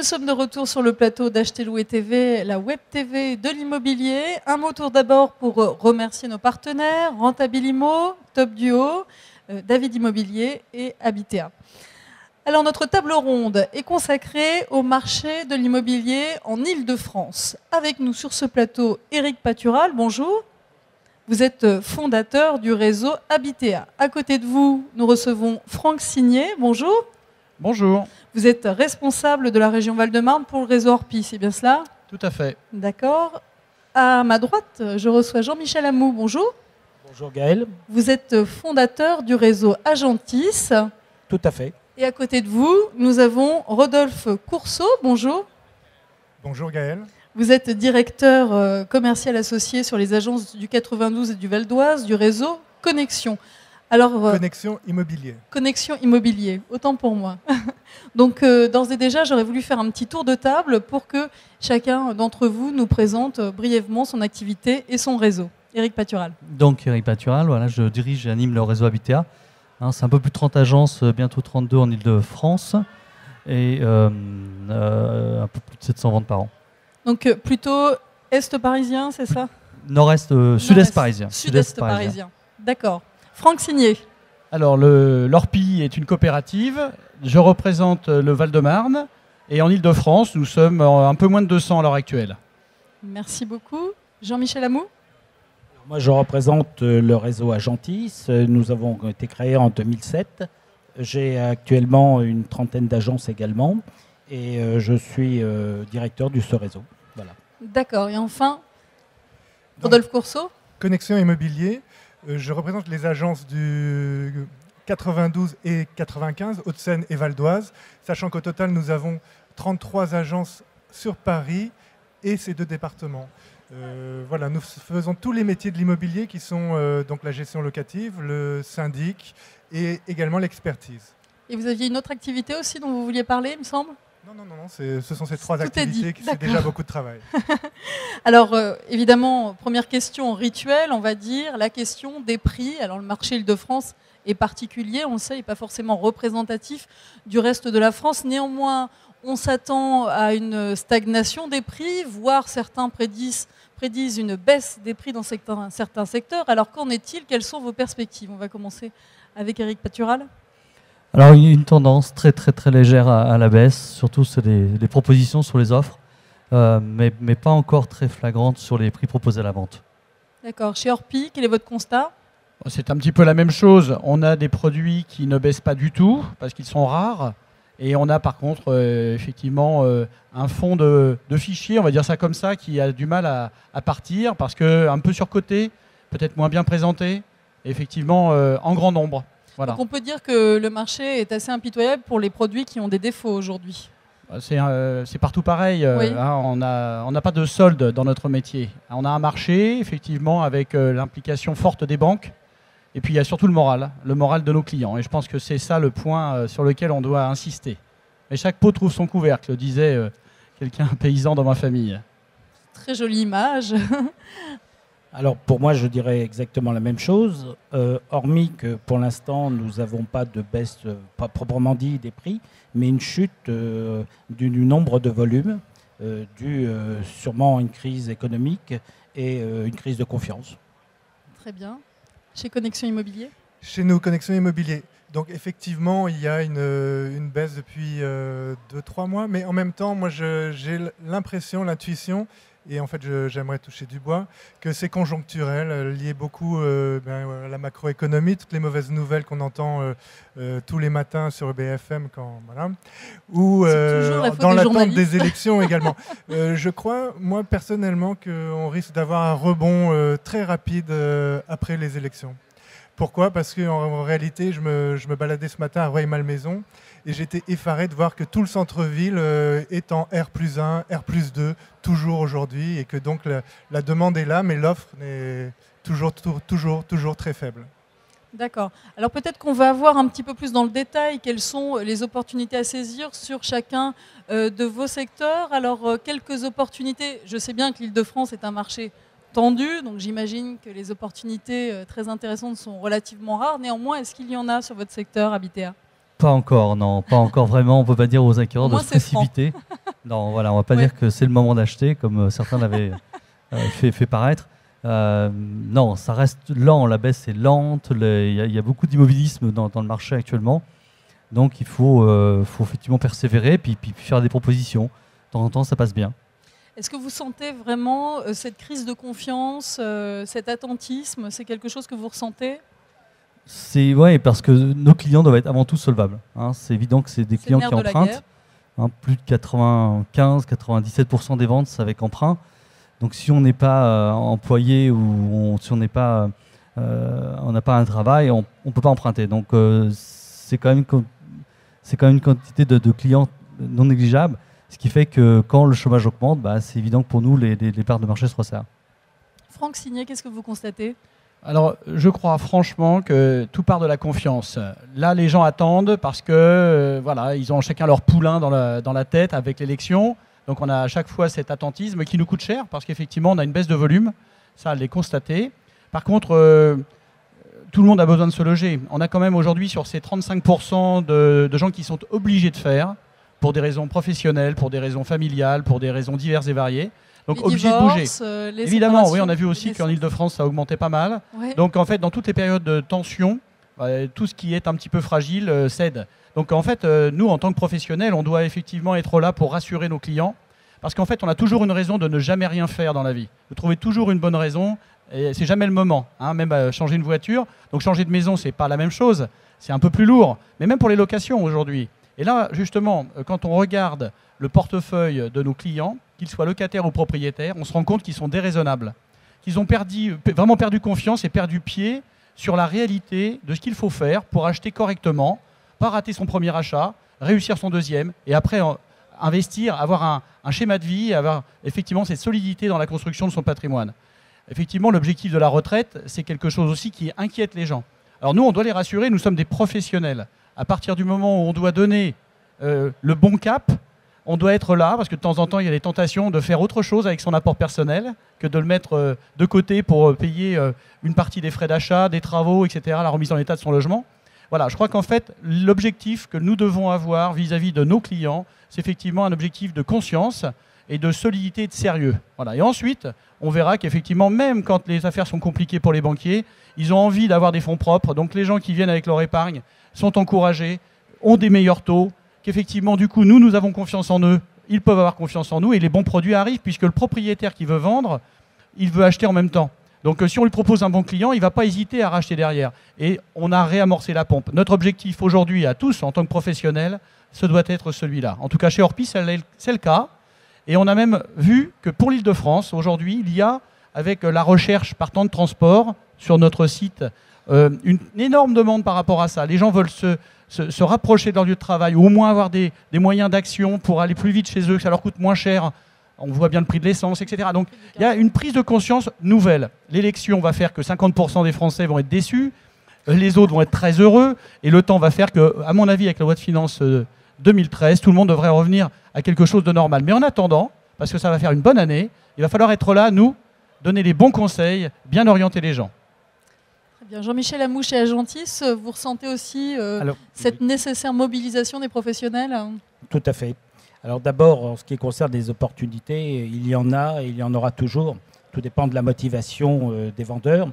nous sommes de retour sur le plateau d'Acheter Louer TV, la web TV de l'immobilier. Un mot tour d'abord pour remercier nos partenaires, Rentabilimo, Top Duo, David Immobilier et Habitea. Alors notre table ronde est consacrée au marché de l'immobilier en Île-de-France. Avec nous sur ce plateau, Éric Patural, bonjour. Vous êtes fondateur du réseau Habitea. À côté de vous, nous recevons Franck Signé, bonjour. Bonjour. Vous êtes responsable de la région Val-de-Marne pour le réseau Orpi, c'est bien cela? Tout à fait. D'accord. À ma droite, je reçois Jean-Michel Amou, bonjour. Bonjour Gaël. Vous êtes fondateur du réseau Agentis. Tout à fait. Et à côté de vous, nous avons Rodolphe Courceau, bonjour. Bonjour Gaël. Vous êtes directeur commercial associé sur les agences du 92 et du Val d'Oise du réseau Connexion. Alors, Connexion Immobilier. Connexion Immobilier, autant pour moi. Donc, d'ores et déjà, j'aurais voulu faire un petit tour de table pour que chacun d'entre vous nous présente brièvement son activité et son réseau. Éric Patural. Donc, Éric Patural, voilà, je dirige et anime le réseau Habitea. C'est un peu plus de 30 agences, bientôt 32 en Île-de-France et un peu plus de 700 ventes par an. Donc, plutôt est parisien, c'est ça? Nord-est, sud-est parisien. Sud-est parisien. D'accord. Franck Signé. Alors, l'Orpi est une coopérative. Je représente le Val-de-Marne. Et en Île-de-France, nous sommes un peu moins de 200 à l'heure actuelle. Merci beaucoup. Jean-Michel Amou. Moi, je représente le réseau Agentis. Nous avons été créés en 2007. J'ai actuellement une trentaine d'agences également. Et je suis directeur de ce réseau. Voilà. D'accord. Et enfin, Rodolphe Courceau. Connexion Immobilier. Je représente les agences du 92 et 95, Hauts-de-Seine et Val d'Oise, sachant qu'au total, nous avons 33 agences sur Paris et ces deux départements. Voilà, nous faisons tous les métiers de l'immobilier qui sont donc la gestion locative, le syndic et également l'expertise. Et vous aviez une autre activité aussi dont vous vouliez parler, il me semble? Non, ce sont ces trois Tout activités qui c'est déjà beaucoup de travail. Alors, évidemment, première question rituelle, on va dire, la question des prix. Alors, le marché Île-de-France est particulier, on le sait, il n'est pas forcément représentatif du reste de la France. Néanmoins, on s'attend à une stagnation des prix, voire certains prédisent une baisse des prix dans certains secteurs. Alors, qu'en est-il? Quelles sont vos perspectives? On va commencer avec Éric Patural. Alors, il y a une tendance très légère à la baisse, surtout sur les propositions sur les offres, mais pas encore très flagrante sur les prix proposés à la vente. D'accord. Chez Orpi, quel est votre constat? C'est un petit peu la même chose. On a des produits qui ne baissent pas du tout parce qu'ils sont rares. Et on a par contre effectivement un fond de fichiers, on va dire ça comme ça, qui a du mal à partir parce qu'un peu surcoté, peut-être moins bien présenté, et effectivement en grand nombre. Voilà. Donc on peut dire que le marché est assez impitoyable pour les produits qui ont des défauts aujourd'hui. C'est partout pareil. Oui. On n'a pas de solde dans notre métier. On a un marché, effectivement, avec l'implication forte des banques. Et puis il y a surtout le moral de nos clients. Et je pense que c'est ça le point sur lequel on doit insister. Et chaque pot trouve son couvercle, disait quelqu'un, un paysan dans ma famille. Très jolie image. Alors pour moi, je dirais exactement la même chose, hormis que pour l'instant, nous n'avons pas de baisse, pas proprement dit, des prix, mais une chute du nombre de volumes, due sûrement à une crise économique et une crise de confiance. Très bien. Chez Connexion Immobilier? Chez nous, Connexion Immobilier. Donc effectivement, il y a une baisse depuis 2-3 mois, mais en même temps, moi j'ai l'impression, l'intuition, et en fait j'aimerais toucher du bois, que c'est conjoncturel, lié beaucoup à la macroéconomie, toutes les mauvaises nouvelles qu'on entend tous les matins sur BFM, ou dans l'attente des élections également. Je crois, moi personnellement, qu'on risque d'avoir un rebond très rapide après les élections. Pourquoi? Parce qu'en réalité, je me baladais ce matin à Rueil-Malmaison et j'étais effaré de voir que tout le centre-ville est en R+1, R+2, toujours aujourd'hui, et que donc la demande est là, mais l'offre est toujours très faible. D'accord. Alors peut-être qu'on va voir un petit peu plus dans le détail quelles sont les opportunités à saisir sur chacun de vos secteurs. Alors quelques opportunités, je sais bien que l'Île-de-France est un marché tendu, donc j'imagine que les opportunités très intéressantes sont relativement rares. Néanmoins, est-ce qu'il y en a sur votre secteur Habitea? Pas encore, non, pas encore vraiment. On ne peut pas dire aux acquéreurs de se précipiter. Non, voilà, on ne va pas dire que c'est le moment d'acheter, comme certains l'avaient fait paraître. Non, ça reste lent, la baisse est lente, il y a beaucoup d'immobilisme dans le marché actuellement. Donc il faut effectivement persévérer puis faire des propositions. De temps en temps, ça passe bien. Est-ce que vous sentez vraiment cette crise de confiance, cet attentisme? C'est quelque chose que vous ressentez? Oui, parce que nos clients doivent être avant tout solvables. Hein. C'est évident que c'est des clients qui empruntent. Hein, plus de 95-97% des ventes, c'est avec emprunt. Donc si on n'est pas employé ou si on n'a pas un travail, on ne peut pas emprunter. Donc c'est quand même une quantité de clients non négligeable. Ce qui fait que quand le chômage augmente, c'est évident que pour nous, les parts de marché se resserrent. Franck Signet, qu'est-ce que vous constatez? Alors, je crois franchement que tout part de la confiance. Là, les gens attendent parce que voilà, ils ont chacun leur poulain dans la tête avec l'élection. Donc, on a à chaque fois cet attentisme qui nous coûte cher parce qu'effectivement, on a une baisse de volume. Ça, à les constater. Par contre, tout le monde a besoin de se loger. On a quand même aujourd'hui sur ces 35% de gens qui sont obligés de faire pour des raisons professionnelles, pour des raisons familiales, pour des raisons diverses et variées. Donc les obligé divorces, de bouger. Évidemment, oui, on a vu aussi qu'en naissances. Ile-de-France, ça augmentait pas mal. Ouais. Donc en fait, dans toutes les périodes de tension, tout ce qui est un petit peu fragile cède. Donc en fait, nous, en tant que professionnels, on doit effectivement être là pour rassurer nos clients. Parce qu'en fait, on a toujours une raison de ne jamais rien faire dans la vie. De trouver toujours une bonne raison. Et c'est jamais le moment. Hein, même changer une voiture. Donc changer de maison, c'est pas la même chose. C'est un peu plus lourd. Mais même pour les locations aujourd'hui. Et là, justement, quand on regarde le portefeuille de nos clients, qu'ils soient locataires ou propriétaires, on se rend compte qu'ils sont déraisonnables, qu'ils ont vraiment perdu confiance et perdu pied sur la réalité de ce qu'il faut faire pour acheter correctement, pas rater son premier achat, réussir son deuxième, et après investir, avoir un schéma de vie, avoir effectivement cette solidité dans la construction de son patrimoine. Effectivement, l'objectif de la retraite, c'est quelque chose aussi qui inquiète les gens. Alors nous, on doit les rassurer, nous sommes des professionnels. À partir du moment où on doit donner le bon cap, on doit être là, parce que de temps en temps, il y a des tentations de faire autre chose avec son apport personnel que de le mettre de côté pour payer une partie des frais d'achat, des travaux, etc., la remise en état de son logement. Voilà, je crois qu'en fait, l'objectif que nous devons avoir vis-à-vis de nos clients, c'est effectivement un objectif de conscience et de solidité et de sérieux. Voilà. Et ensuite, on verra qu'effectivement, même quand les affaires sont compliquées pour les banquiers, ils ont envie d'avoir des fonds propres. Donc les gens qui viennent avec leur épargne sont encouragés, ont des meilleurs taux, qu'effectivement, du coup, nous avons confiance en eux, ils peuvent avoir confiance en nous, et les bons produits arrivent, puisque le propriétaire qui veut vendre, il veut acheter en même temps. Donc si on lui propose un bon client, il ne va pas hésiter à racheter derrière. Et on a réamorcé la pompe. Notre objectif aujourd'hui, à tous, en tant que professionnels, ce doit être celui-là. En tout cas, chez Orpi, c'est le cas. Et on a même vu que pour l'Île-de-France, aujourd'hui, il y a, avec la recherche par temps de transport sur notre site, une énorme demande par rapport à ça. Les gens veulent se rapprocher de leur lieu de travail, ou au moins avoir des moyens d'action pour aller plus vite chez eux, que ça leur coûte moins cher. On voit bien le prix de l'essence, etc. Donc il y a une prise de conscience nouvelle. L'élection va faire que 50% des Français vont être déçus, les autres vont être très heureux, et le temps va faire que, à mon avis, avec la loi de finances 2013, tout le monde devrait revenir à quelque chose de normal. Mais en attendant, parce que ça va faire une bonne année, il va falloir être là, nous, donner les bons conseils, bien orienter les gens. Très bien. Jean-Michel Amouche et Agentis, vous ressentez aussi cette nécessaire mobilisation des professionnels? Tout à fait. Alors d'abord, en ce qui concerne les opportunités, il y en a et il y en aura toujours. Tout dépend de la motivation des vendeurs.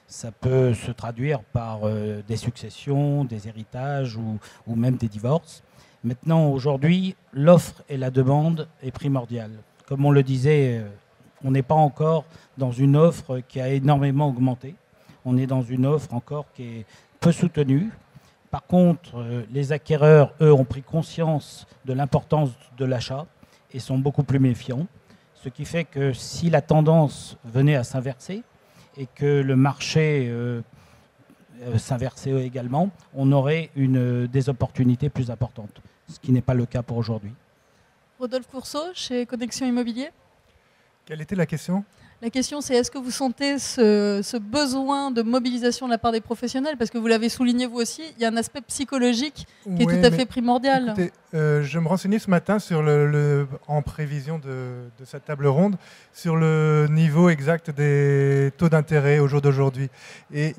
Ça peut se traduire par des successions, des héritages ou même des divorces. Maintenant, aujourd'hui, l'offre et la demande est primordiale. Comme on le disait, on n'est pas encore dans une offre qui a énormément augmenté. On est dans une offre encore qui est peu soutenue. Par contre, les acquéreurs, eux, ont pris conscience de l'importance de l'achat et sont beaucoup plus méfiants. Ce qui fait que si la tendance venait à s'inverser et que le marché s'inversait également, on aurait des opportunités plus importantes, ce qui n'est pas le cas pour aujourd'hui. Rodolphe Courceau, chez Connexion Immobilier. Quelle était la question ? La question, c'est est-ce que vous sentez ce besoin de mobilisation de la part des professionnels? Parce que vous l'avez souligné vous aussi, il y a un aspect psychologique qui est tout à fait primordial. Écoutez, je me renseignais ce matin sur en prévision de cette table ronde sur le niveau exact des taux d'intérêt au jour d'aujourd'hui. Et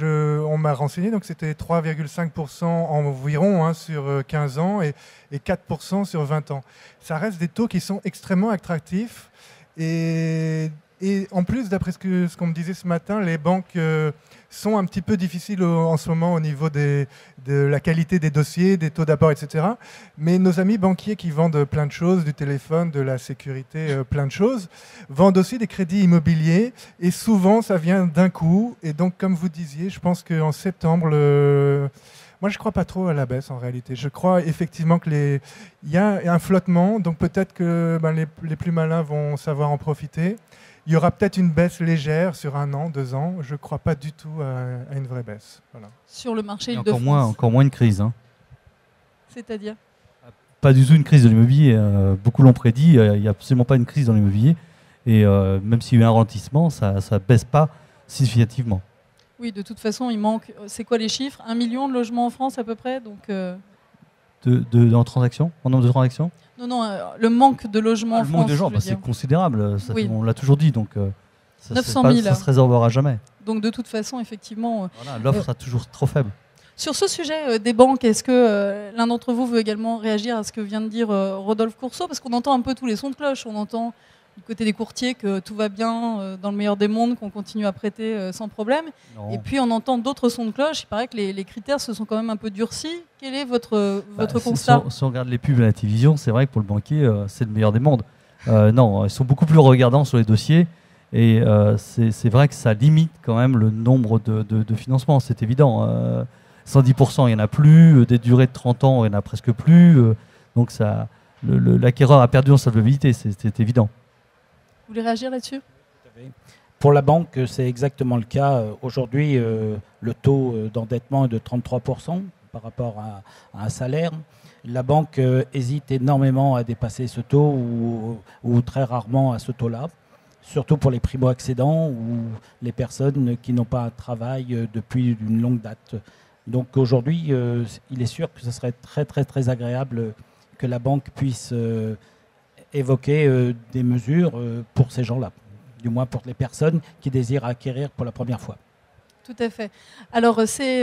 on m'a renseigné, donc c'était 3,5% environ sur 15 ans et 4% sur 20 ans. Ça reste des taux qui sont extrêmement attractifs. Et en plus, d'après ce qu'on me disait ce matin, les banques sont un petit peu difficiles en ce moment au niveau de la qualité des dossiers, des taux d'apport, etc. Mais nos amis banquiers qui vendent plein de choses, du téléphone, de la sécurité, plein de choses, vendent aussi des crédits immobiliers. Et souvent, ça vient d'un coup. Et donc, comme vous disiez, je pense qu'en septembre, moi, je ne crois pas trop à la baisse en réalité. Je crois effectivement qu'il y a un flottement. Donc, peut-être que les plus malins vont savoir en profiter. Il y aura peut-être une baisse légère sur 1 an, 2 ans. Je ne crois pas du tout à une vraie baisse. Voilà. Sur le marché Île-de-France. Encore moins une crise. Hein. C'est-à-dire ? Pas du tout une crise de l'immobilier. Beaucoup l'ont prédit. Il n'y a absolument pas une crise dans l'immobilier. Et même s'il y a eu un ralentissement, ça ne baisse pas significativement. Oui, de toute façon, il manque. C'est quoi les chiffres? 1 million de logements en France à peu près, donc. En transactions, en nombre de transactions? Non, le manque de logements en France. Le manque de gens, c'est considérable. Oui. On l'a toujours dit, donc 900 000. Ça se résorbera jamais. Donc de toute façon, effectivement. Voilà, l'offre sera toujours trop faible. Sur ce sujet des banques, est-ce que l'un d'entre vous veut également réagir à ce que vient de dire Rodolphe Courceau? Parce qu'on entend un peu tous les sons de cloche. On entend du côté des courtiers que tout va bien dans le meilleur des mondes, qu'on continue à prêter sans problème. Non. Et puis on entend d'autres sons de cloche. Il paraît que les critères se sont quand même un peu durcis. Quel est votre constat? Si on regarde les pubs à la télévision, c'est vrai que pour le banquier, c'est le meilleur des mondes. Non, ils sont beaucoup plus regardants sur les dossiers. Et c'est vrai que ça limite quand même le nombre de financements, c'est évident. 110%, il n'y en a plus. Des durées de 30 ans, il n'y en a presque plus. Donc l'acquéreur a perdu en solvabilité, c'est évident. Vous voulez réagir là-dessus? Pour la banque, c'est exactement le cas. Aujourd'hui, le taux d'endettement est de 33% par rapport à un salaire. La banque hésite énormément à dépasser ce taux ou très rarement à ce taux-là, surtout pour les primo-accédants ou les personnes qui n'ont pas un travail depuis une longue date. Donc aujourd'hui, il est sûr que ce serait très très très agréable que la banque puisse évoquer des mesures pour ces gens-là, du moins pour les personnes qui désirent acquérir pour la première fois. Tout à fait. Alors ces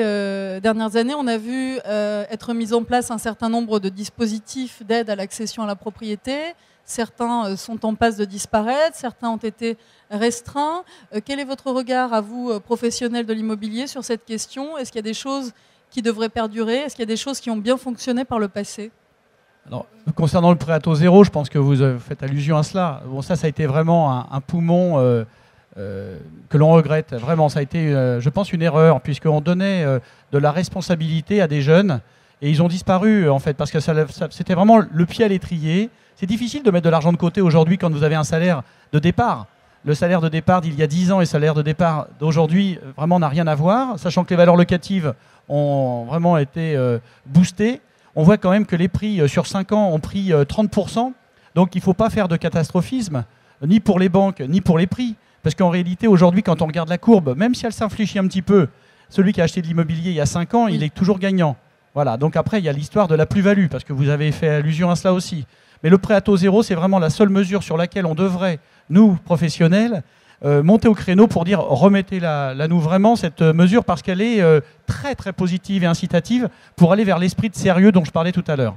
dernières années, on a vu être mis en place un certain nombre de dispositifs d'aide à l'accession à la propriété. Certains sont en passe de disparaître, certains ont été restreints. Quel est votre regard à vous, professionnels de l'immobilier, sur cette question? Est-ce qu'il y a des choses qui devraient perdurer? Est-ce qu'il y a des choses qui ont bien fonctionné par le passé? Alors, concernant le prêt à taux zéro, je pense que vous faites allusion à cela. Bon, ça a été vraiment un poumon que l'on regrette. Vraiment, ça a été, je pense, une erreur, puisqu'on donnait de la responsabilité à des jeunes, et ils ont disparu, en fait, parce que c'était vraiment le pied à l'étrier. C'est difficile de mettre de l'argent de côté aujourd'hui quand vous avez un salaire de départ. Le salaire de départ d'il y a 10 ans et le salaire de départ d'aujourd'hui, vraiment, n'a rien à voir, sachant que les valeurs locatives ont vraiment été boostées. On voit quand même que les prix sur 5 ans ont pris 30%. Donc il ne faut pas faire de catastrophisme, ni pour les banques, ni pour les prix. Parce qu'en réalité, aujourd'hui, quand on regarde la courbe, même si elle s'infléchit un petit peu, celui qui a acheté de l'immobilier il y a 5 ans, il est toujours gagnant. Voilà. Donc après, il y a l'histoire de la plus-value, parce que vous avez fait allusion à cela aussi. Mais le prêt à taux zéro, c'est vraiment la seule mesure sur laquelle on devrait, nous, professionnels, monter au créneau pour dire remettez-la nous vraiment, cette mesure, parce qu'elle est très très positive et incitative pour aller vers l'esprit de sérieux dont je parlais tout à l'heure.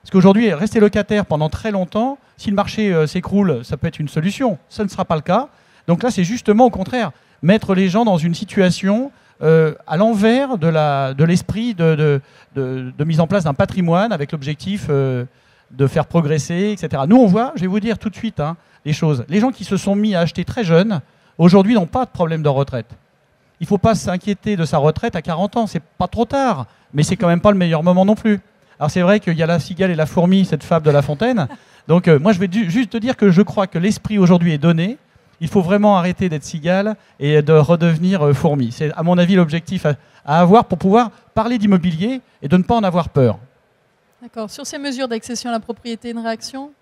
Parce qu'aujourd'hui, rester locataire pendant très longtemps, si le marché s'écroule, ça peut être une solution. Ça ne sera pas le cas. Donc là, c'est justement au contraire, mettre les gens dans une situation à l'envers de l'esprit de mise en place d'un patrimoine avec l'objectif de faire progresser, etc. Nous, on voit, je vais vous dire tout de suite, les choses. Les gens qui se sont mis à acheter très jeunes, aujourd'hui, n'ont pas de problème de retraite. Il ne faut pas s'inquiéter de sa retraite à 40 ans. C'est pas trop tard, mais c'est quand même pas le meilleur moment non plus. Alors c'est vrai qu'il y a la cigale et la fourmi, cette fable de La Fontaine. Donc moi, je vais juste te dire que je crois que l'esprit aujourd'hui est donné. Il faut vraiment arrêter d'être cigale et de redevenir fourmi. C'est, à mon avis, l'objectif à avoir pour pouvoir parler d'immobilier et de ne pas en avoir peur. D'accord. Sur ces mesures d'accession à la propriété, une réaction?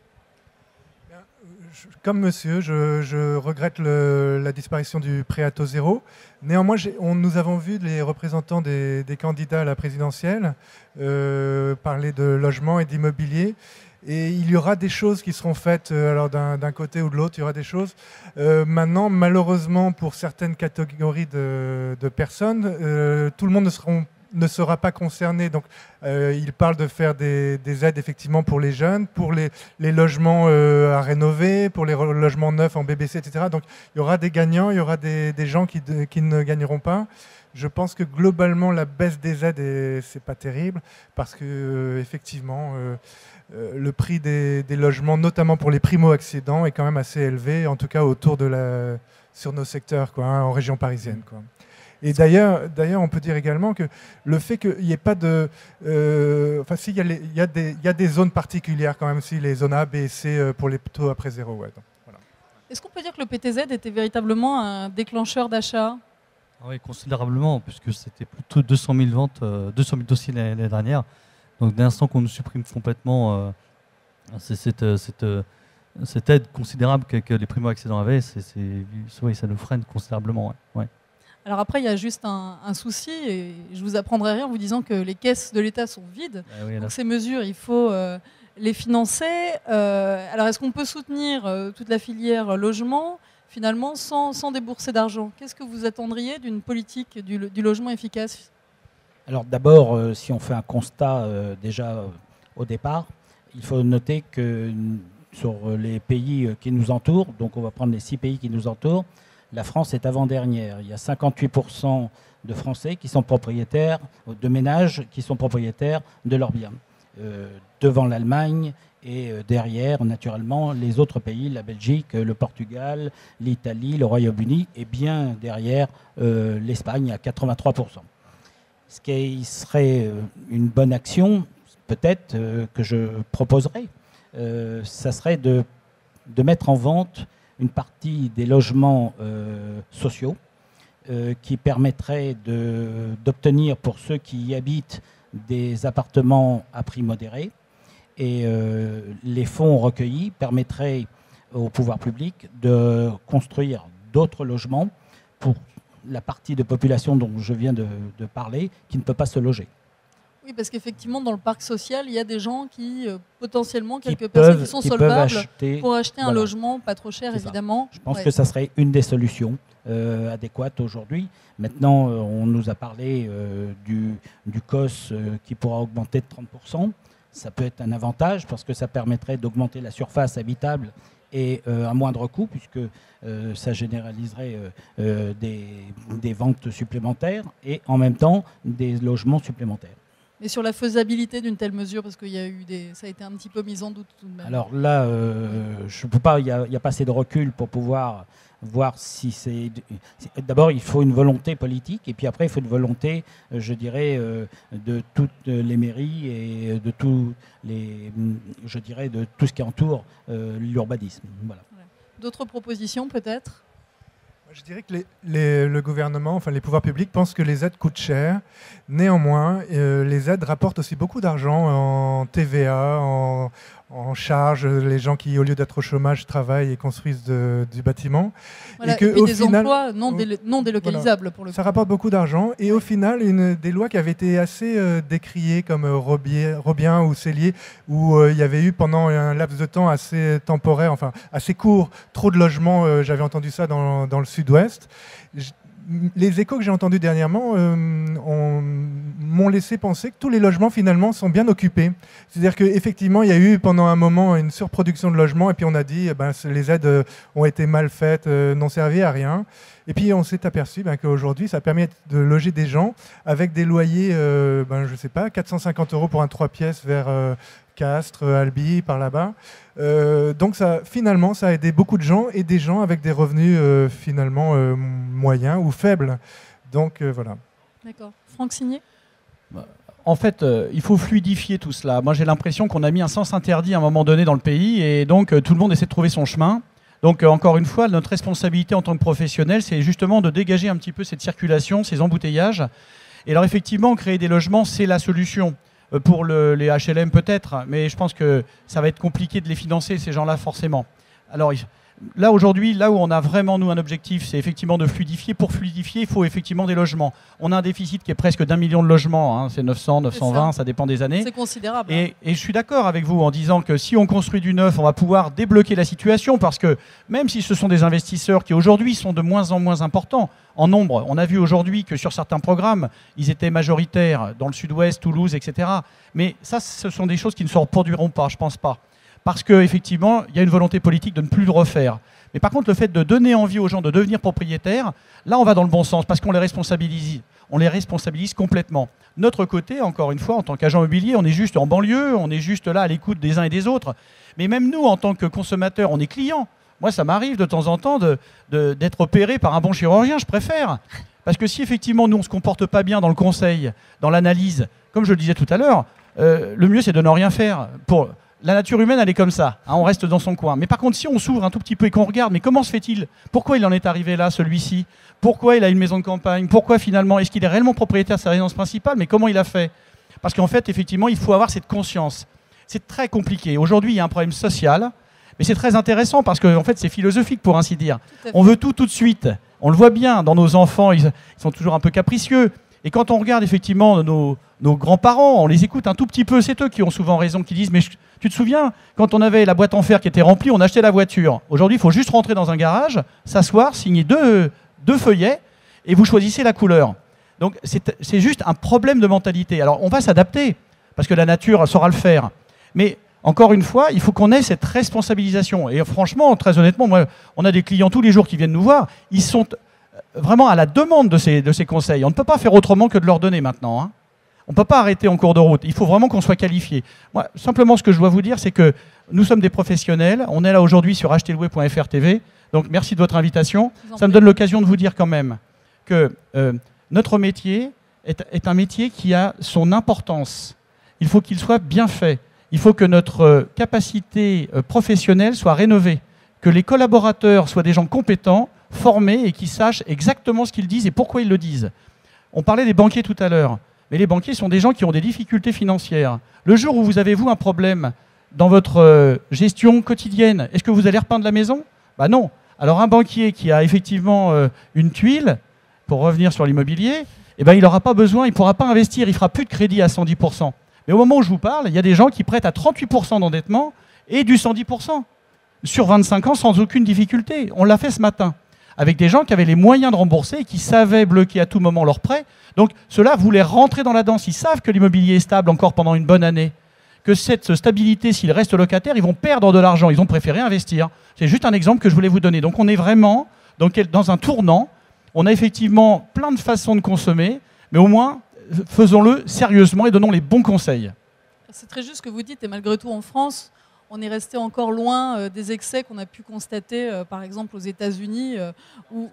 Comme monsieur, je regrette la disparition du prêt à taux zéro. Néanmoins, nous avons vu les représentants des candidats à la présidentielle parler de logement et d'immobilier. Et il y aura des choses qui seront faites, alors d'un côté ou de l'autre, il y aura des choses. Maintenant, malheureusement, pour certaines catégories de personnes, tout le monde ne sera pas concerné. Donc, il parle de faire des aides effectivement pour les jeunes, pour les logements à rénover, pour les logements neufs en BBC, etc. Donc, il y aura des gagnants, il y aura des gens qui ne gagneront pas. Je pense que globalement, la baisse des aides, c'est pas terrible parce que effectivement, le prix des logements, notamment pour les primo-accédants, est quand même assez élevé, en tout cas sur nos secteurs, quoi, hein, en région parisienne, quoi. Et d'ailleurs, on peut dire également que le fait qu'il n'y ait pas de... Enfin, si, il y a des zones particulières quand même, si les zones A, B et C pour les taux après zéro. Ouais, donc, voilà. Est-ce qu'on peut dire que le PTZ était véritablement un déclencheur d'achat ? Oui, considérablement, puisque c'était plutôt 200 000 ventes, 200 000 dossiers l'année dernière. Donc, dès l'instant qu'on nous supprime complètement cette aide considérable que les primo-accédants avaient, oui, ça nous freine considérablement. Ouais. Alors après, il y a juste un souci, et je vous apprendrai rien en vous disant que les caisses de l'État sont vides. Oui, donc ces mesures, il faut les financer. Alors est-ce qu'on peut soutenir toute la filière logement finalement sans débourser d'argent ? Qu'est-ce que vous attendriez d'une politique du logement efficace ? Alors d'abord, si on fait un constat déjà au départ, il faut noter que sur les pays qui nous entourent, donc on va prendre les 6 pays qui nous entourent, la France est avant-dernière. Il y a 58% de Français qui sont propriétaires, de ménages qui sont propriétaires de leurs biens. Devant l'Allemagne et derrière, naturellement, les autres pays, la Belgique, le Portugal, l'Italie, le Royaume-Uni, et bien derrière l'Espagne à 83%. Ce qui serait une bonne action, peut-être, que je proposerais, ça serait de mettre en vente une partie des logements sociaux qui permettrait d'obtenir pour ceux qui y habitent des appartements à prix modéré. Et les fonds recueillis permettraient au pouvoir public de construire d'autres logements pour la partie de population dont je viens de parler qui ne peut pas se loger. Oui, parce qu'effectivement, dans le parc social, il y a des gens qui, potentiellement, quelques personnes qui sont solvables pour acheter un logement pas trop cher, évidemment. Je pense que ça serait une des solutions adéquates aujourd'hui. Maintenant, on nous a parlé du COS qui pourra augmenter de 30%. Ça peut être un avantage parce que ça permettrait d'augmenter la surface habitable et à moindre coût, puisque ça généraliserait des ventes supplémentaires et en même temps des logements supplémentaires. Mais sur la faisabilité d'une telle mesure, parce qu'il y a eu ça a été un petit peu mis en doute tout de même. Alors là, je peux pas. Il n'y a pas assez de recul pour pouvoir voir si c'est. D'abord, il faut une volonté politique, et puis après, il faut une volonté, je dirais, de toutes les mairies et de tout ce qui entoure l'urbanisme. Voilà. D'autres propositions, peut-être ? Je dirais que le gouvernement, enfin les pouvoirs publics pensent que les aides coûtent cher. Néanmoins, les aides rapportent aussi beaucoup d'argent en TVA, en charges, les gens qui, au lieu d'être au chômage, travaillent et construisent du bâtiment. Voilà, et puis des emplois non délocalisables, voilà, pour le coup. Ça rapporte beaucoup d'argent. Et au final, des lois qui avaient été assez décriées, comme Robien ou Cellier, où il y avait eu pendant un laps de temps assez temporaire, enfin assez court, trop de logements, j'avais entendu ça dans le sud-ouest. Les échos que j'ai entendus dernièrement m'ont laissé penser que tous les logements finalement sont bien occupés. C'est-à-dire qu'effectivement, il y a eu pendant un moment une surproduction de logements et puis on a dit les aides ont été mal faites, n'ont servi à rien. Et puis on s'est aperçu qu'aujourd'hui, ça permet de loger des gens avec des loyers, je ne sais pas, 450 € pour un 3 pièces vers Castres, Albi, par là-bas. Donc finalement, ça a aidé beaucoup de gens et des gens avec des revenus finalement moyens ou faibles. Donc voilà. D'accord. Franck Signé ? En fait, il faut fluidifier tout cela. Moi, j'ai l'impression qu'on a mis un sens interdit à un moment donné dans le pays et donc tout le monde essaie de trouver son chemin. Donc encore une fois, notre responsabilité en tant que professionnel, c'est justement de dégager un petit peu cette circulation, ces embouteillages. Et alors effectivement, créer des logements, c'est la solution. Pour les HLM peut-être, mais je pense que ça va être compliqué de les financer, ces gens-là, forcément. Alors, là, aujourd'hui, là où on a vraiment, nous, un objectif, c'est effectivement de fluidifier. Pour fluidifier, il faut effectivement des logements. On a un déficit qui est presque d'1 million de logements. Hein. C'est 900, 920, ça dépend des années. C'est considérable. Et je suis d'accord avec vous en disant que si on construit du neuf, on va pouvoir débloquer la situation parce que même si ce sont des investisseurs qui aujourd'hui sont de moins en moins importants en nombre, on a vu aujourd'hui que sur certains programmes, ils étaient majoritaires dans le sud-ouest, Toulouse, etc. Mais ça, ce sont des choses qui ne se reproduiront pas, je ne pense pas. Parce qu'effectivement, il y a une volonté politique de ne plus le refaire. Mais par contre, le fait de donner envie aux gens de devenir propriétaires, là, on va dans le bon sens, parce qu'on les responsabilise. On les responsabilise complètement. Notre côté, encore une fois, en tant qu'agent immobilier, on est juste en banlieue, on est juste là à l'écoute des uns et des autres. Mais même nous, en tant que consommateurs, on est clients. Moi, ça m'arrive de temps en temps d'être opéré par un bon chirurgien, je préfère. Parce que si effectivement, nous, on ne se comporte pas bien dans le conseil, dans l'analyse, comme je le disais tout à l'heure, le mieux, c'est de ne rien faire. La nature humaine, elle est comme ça, hein, on reste dans son coin. Mais par contre, si on s'ouvre un tout petit peu et qu'on regarde, mais comment se fait-il? Pourquoi il en est arrivé là, celui-ci? Pourquoi il a une maison de campagne? Pourquoi finalement, est-ce qu'il est réellement propriétaire de sa résidence principale? Mais comment il a fait? Parce qu'en fait, effectivement, il faut avoir cette conscience. C'est très compliqué. Aujourd'hui, il y a un problème social, mais c'est très intéressant parce que en fait, c'est philosophique pour ainsi dire. On veut tout de suite. On le voit bien dans nos enfants, ils sont toujours un peu capricieux. Et quand on regarde effectivement nos grands-parents, on les écoute un tout petit peu, c'est eux qui ont souvent raison, qui disent « Mais tu te souviens, quand on avait la boîte en fer qui était remplie, on achetait la voiture. Aujourd'hui, il faut juste rentrer dans un garage, s'asseoir, signer deux feuillets, et vous choisissez la couleur. » Donc c'est juste un problème de mentalité. Alors on va s'adapter, parce que la nature saura le faire. Mais encore une fois, il faut qu'on ait cette responsabilisation. Et franchement, très honnêtement, moi, on a des clients tous les jours qui viennent nous voir, ils sont vraiment à la demande de ces conseils. On ne peut pas faire autrement que de leur donner maintenant. Hein. On ne peut pas arrêter en cours de route. Il faut vraiment qu'on soit qualifié. Moi, simplement, ce que je dois vous dire, c'est que nous sommes des professionnels. On est là aujourd'hui sur achetezlouer.fr TV. Donc, merci de votre invitation. Ça me donne l'occasion de vous dire quand même que notre métier est un métier qui a son importance. Il faut qu'il soit bien fait. Il faut que notre capacité professionnelle soit rénovée. Que les collaborateurs soient des gens compétents, formés et qui sachent exactement ce qu'ils disent et pourquoi ils le disent. On parlait des banquiers tout à l'heure, mais les banquiers sont des gens qui ont des difficultés financières. Le jour où vous avez, vous, un problème dans votre gestion quotidienne, est-ce que vous allez repeindre la maison? Ben non. Alors un banquier qui a effectivement une tuile, pour revenir sur l'immobilier, eh ben, il n'aura pas besoin, il ne pourra pas investir, il ne fera plus de crédit à 110%. Mais au moment où je vous parle, il y a des gens qui prêtent à 38% d'endettement et du 110% sur 25 ans sans aucune difficulté. On l'a fait ce matin, avec des gens qui avaient les moyens de rembourser et qui savaient bloquer à tout moment leurs prêts. Donc ceux-là voulaient rentrer dans la danse. Ils savent que l'immobilier est stable encore pendant une bonne année, que cette stabilité, s'ils restent locataires, ils vont perdre de l'argent. Ils ont préféré investir. C'est juste un exemple que je voulais vous donner. Donc on est vraiment dans un tournant. On a effectivement plein de façons de consommer, mais au moins, faisons-le sérieusement et donnons les bons conseils. C'est très juste ce que vous dites, et malgré tout en France, on est resté encore loin des excès qu'on a pu constater, par exemple aux États-Unis ou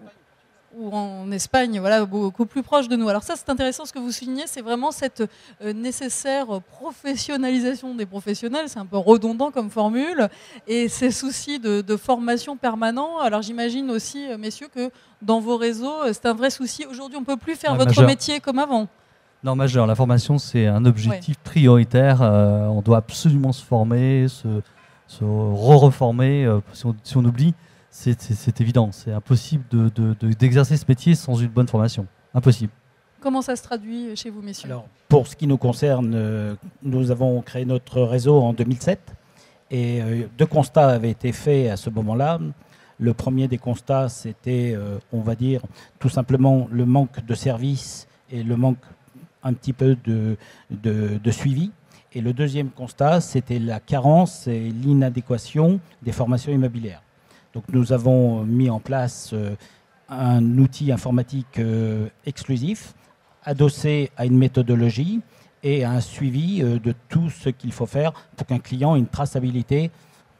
en Espagne, voilà, beaucoup plus proche de nous. Alors ça, c'est intéressant ce que vous soulignez, c'est vraiment cette nécessaire professionnalisation des professionnels, c'est un peu redondant comme formule, et ces soucis de formation permanent. Alors j'imagine aussi, messieurs, que dans vos réseaux, c'est un vrai souci. Aujourd'hui, on ne peut plus faire votre métier comme avant. Non, majeur. La formation, c'est un objectif prioritaire. On doit absolument se former, se reformer. Si on oublie, c'est évident. C'est impossible d'exercer ce métier sans une bonne formation. Impossible. Comment ça se traduit chez vous, messieurs? Alors, pour ce qui nous concerne, nous avons créé notre réseau en 2007. Et 2 constats avaient été faits à ce moment-là. Le premier des constats, c'était, on va dire, tout simplement le manque de services et le manque un petit peu de suivi. Et le deuxième constat, c'était la carence et l'inadéquation des formations immobilières. Donc nous avons mis en place un outil informatique exclusif, adossé à une méthodologie et à un suivi de tout ce qu'il faut faire pour qu'un client ait une traçabilité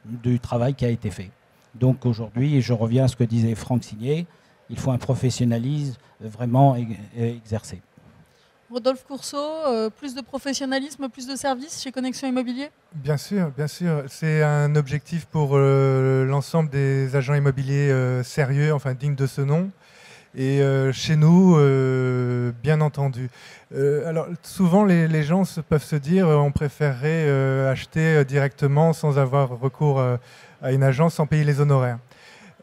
du travail qui a été fait. Donc aujourd'hui, je reviens à ce que disait Franck Signé, il faut un professionnalisme vraiment exercé. Rodolphe Courceau, plus de professionnalisme, plus de services chez Connexion Immobilier? Bien sûr, bien sûr. C'est un objectif pour l'ensemble des agents immobiliers sérieux, enfin dignes de ce nom. Et chez nous, bien entendu. Alors souvent les gens peuvent se dire on préférerait acheter directement sans avoir recours à une agence, sans payer les honoraires.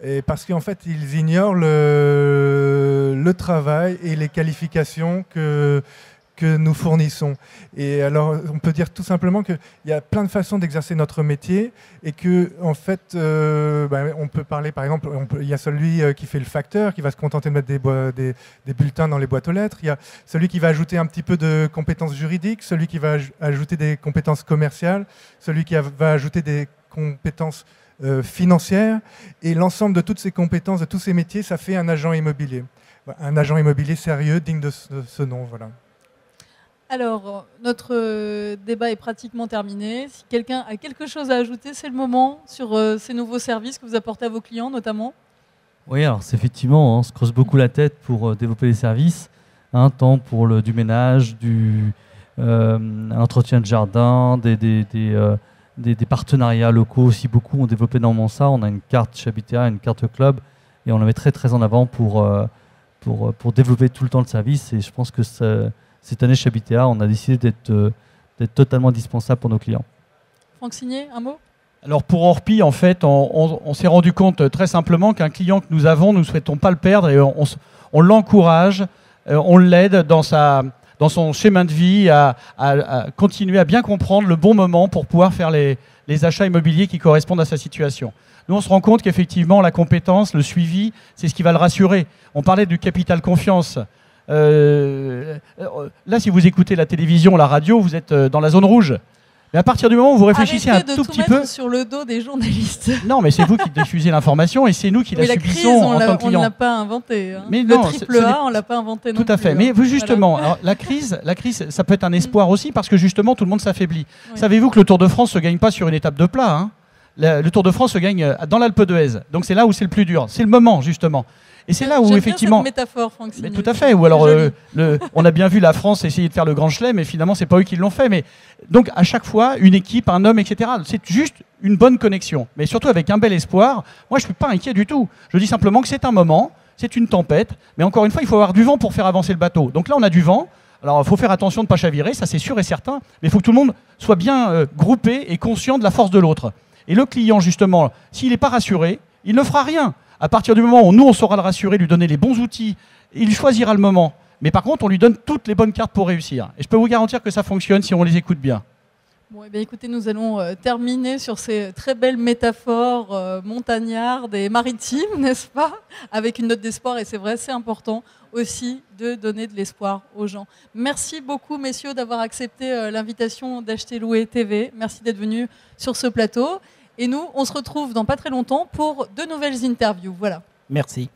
Et parce qu'en fait ils ignorent le travail et les qualifications que nous fournissons. Et alors, on peut dire tout simplement qu'il y a plein de façons d'exercer notre métier et que, en fait, on peut parler, par exemple, il y a celui qui fait le facteur, qui va se contenter de mettre des bulletins dans les boîtes aux lettres. Il y a celui qui va ajouter un petit peu de compétences juridiques, celui qui va ajouter des compétences commerciales, celui qui va ajouter des compétences financières. Et l'ensemble de toutes ces compétences, de tous ces métiers, ça fait un agent immobilier. Un agent immobilier sérieux, digne de ce nom, voilà. Alors, notre débat est pratiquement terminé. Si quelqu'un a quelque chose à ajouter, c'est le moment sur ces nouveaux services que vous apportez à vos clients, notamment. Oui, alors c'est effectivement, on se creuse beaucoup la tête pour développer les services, tant pour du ménage, un entretien de jardin, des partenariats locaux aussi. Beaucoup ont développé énormément ça. On a une carte chez Habitea, une carte club, et on la met très très en avant pour développer tout le temps le service. Et je pense que cette année chez Habitea, on a décidé d'être totalement indispensable pour nos clients. Franck Signé, un mot ? Alors pour Orpi, en fait, on s'est rendu compte très simplement qu'un client que nous avons, nous ne souhaitons pas le perdre et on l'encourage, on l'aide dans son schéma de vie à continuer à bien comprendre le bon moment pour pouvoir faire les achats immobiliers qui correspondent à sa situation. Nous, on se rend compte qu'effectivement, la compétence, le suivi, c'est ce qui va le rassurer. On parlait du capital confiance. Là, si vous écoutez la télévision, la radio, vous êtes dans la zone rouge. Mais à partir du moment où vous réfléchissez un tout petit peu... sur le dos des journalistes. Non, mais c'est vous qui diffusez l'information et c'est nous qui la subissons en tant que client. On ne l'a pas inventé. Hein. Mais le non, triple A, on ne l'a pas inventé non plus. Tout à fait. Mais justement, alors, la crise, ça peut être un espoir aussi parce que justement, tout le monde s'affaiblit. Oui. Savez-vous que le Tour de France ne se gagne pas sur une étape de plat, hein. Le Tour de France se gagne dans l'Alpe d'Huez. Donc c'est là où c'est le plus dur. C'est le moment, justement. Et c'est là où effectivement. Bien cette métaphore, Franck Signé. Tout à fait. Ou alors, on a bien vu la France essayer de faire le Grand Chelem, mais finalement, c'est pas eux qui l'ont fait. Mais donc, à chaque fois, une équipe, un homme, etc. C'est juste une bonne connexion, mais surtout avec un bel espoir. Moi, je suis pas inquiet du tout. Je dis simplement que c'est un moment, c'est une tempête, mais encore une fois, il faut avoir du vent pour faire avancer le bateau. Donc là, on a du vent. Alors, il faut faire attention de ne pas chavirer, ça c'est sûr et certain. Mais il faut que tout le monde soit bien groupé et conscient de la force de l'autre. Et le client, justement, s'il n'est pas rassuré, il ne fera rien. À partir du moment où nous, on saura le rassurer, lui donner les bons outils, il choisira le moment. Mais par contre, on lui donne toutes les bonnes cartes pour réussir. Et je peux vous garantir que ça fonctionne si on les écoute bien. Bon, eh bien, écoutez, nous allons terminer sur ces très belles métaphores montagnardes et maritimes, n'est-ce pas ? Avec une note d'espoir, et c'est vrai, c'est important aussi de donner de l'espoir aux gens. Merci beaucoup, messieurs, d'avoir accepté l'invitation d'Acheter Louer TV. Merci d'être venus sur ce plateau. Et nous, on se retrouve dans pas très longtemps pour de nouvelles interviews. Voilà. Merci.